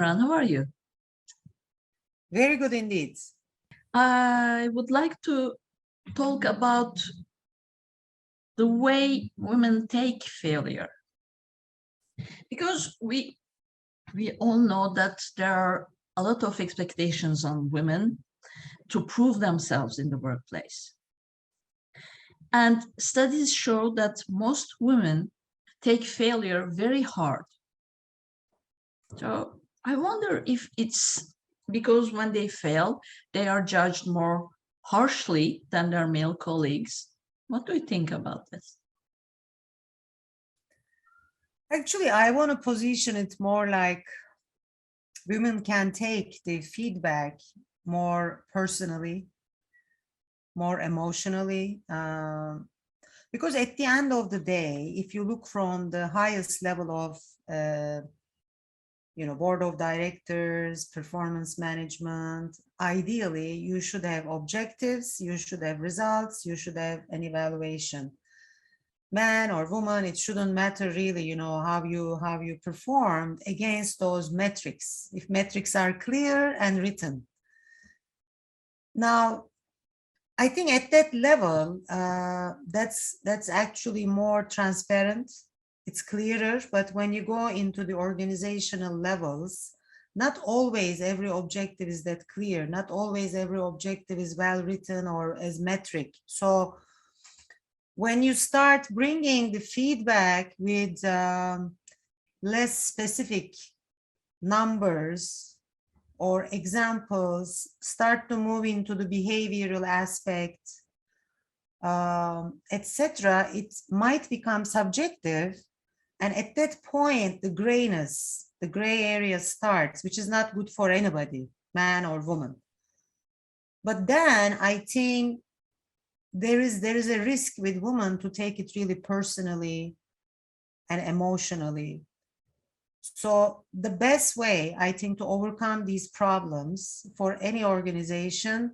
Imran, how are you? Very good indeed. I would like to talk about the way women take failure. Because we all know that there are a lot of expectations on women to prove themselves in the workplace. And studies show that most women take failure very hard. So I wonder if it's because when they fail, they are judged more harshly than their male colleagues. What do you think about this? Actually, I want to position it more like women can take the feedback more personally, more emotionally. Because at the end of the day, if you look from the highest level of board of directors, performance management, ideally you should have objectives, you should have results, you should have an evaluation. Man or woman, it shouldn't matter really, how you performed against those metrics, if metrics are clear and written. Now, I think at that level, that's actually more transparent. It's clearer, but when you go into the organizational levels, not always every objective is that clear. Not always every objective is well written or as metric. So when you start bringing the feedback with less specific numbers or examples, start to move into the behavioral aspect, etc., it might become subjective. And at that point, the grayness, the gray area starts, which is not good for anybody, man or woman. But then I think there is a risk with women to take it really personally and emotionally. So the best way, I think, to overcome these problems for any organization,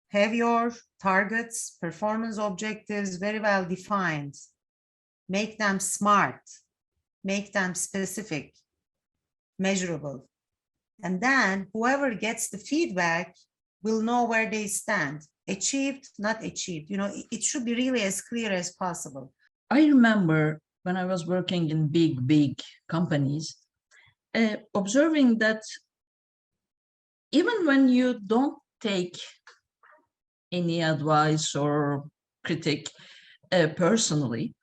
have your targets, performance objectives very well defined. Make them smart, make them specific, measurable. And then whoever gets the feedback will know where they stand. Achieved, not achieved. It should be really as clear as possible. I remember when I was working in big companies, observing that even when you don't take any advice or critique personally,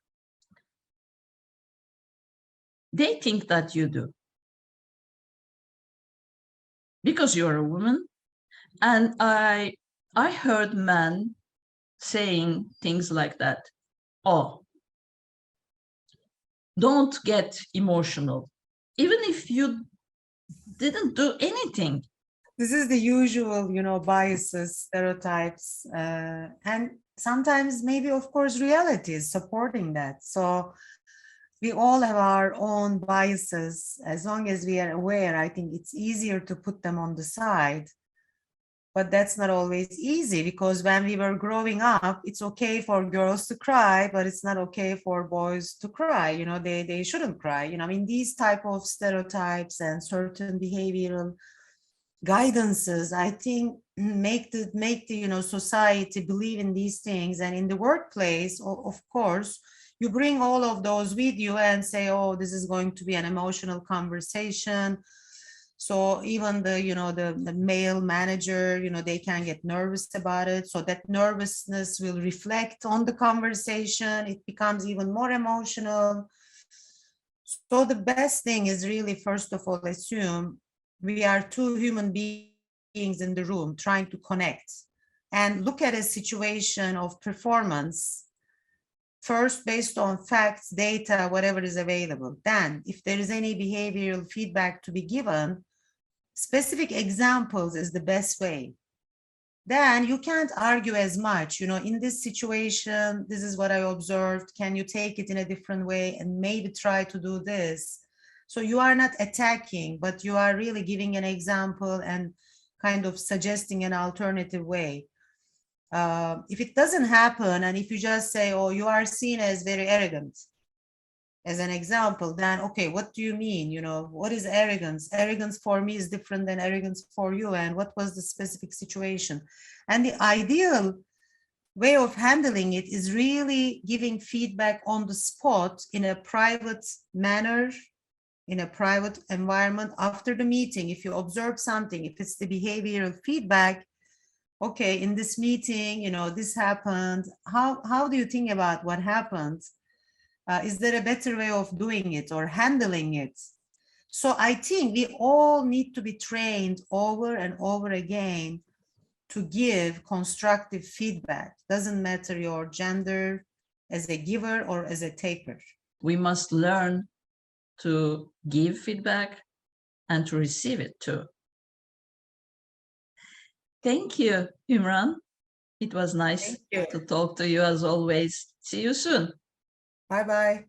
they think that you do. Because you're a woman. And I heard men saying things like that. Oh, don't get emotional, even if you didn't do anything. This is the usual, biases, stereotypes, and sometimes maybe, of course, reality is supporting that. So we all have our own biases. As long as we are aware, I think it's easier to put them on the side. But that's not always easy, because when we were growing up, it's okay for girls to cry, but it's not okay for boys to cry. They shouldn't cry. These type of stereotypes and certain behavioral guidances, I think, make the society believe in these things. And in the workplace, of course, you bring all of those with you and say, oh, this is going to be an emotional conversation. So even the male manager, they can get nervous about it. So that nervousness will reflect on the conversation. It becomes even more emotional. So the best thing is really, first of all, assume we are two human beings in the room trying to connect, and look at a situation of performance first based on facts, data, whatever is available. Then if there is any behavioral feedback to be given, specific examples is the best way. Then you can't argue as much, in this situation, this is what I observed. Can you take it in a different way and maybe try to do this? So you are not attacking, but you are really giving an example and kind of suggesting an alternative way. If it doesn't happen, and if you just say, oh, you are seen as very arrogant, as an example, then okay, what do you mean? You know, what is arrogance? Arrogance for me is different than arrogance for you. And what was the specific situation? And the ideal way of handling it is really giving feedback on the spot in a private manner, in a private environment after the meeting. If you observe something, if it's the behavioral feedback, okay, in this meeting, you know, this happened. How do you think about what happened? Is there a better way of doing it or handling it? So I think we all need to be trained over and over again to give constructive feedback. Doesn't matter your gender, as a giver or as a taker. We must learn to give feedback and to receive it too. Thank you, Imran. It was nice Thank you. to talk to you as always. See you soon. Bye-bye.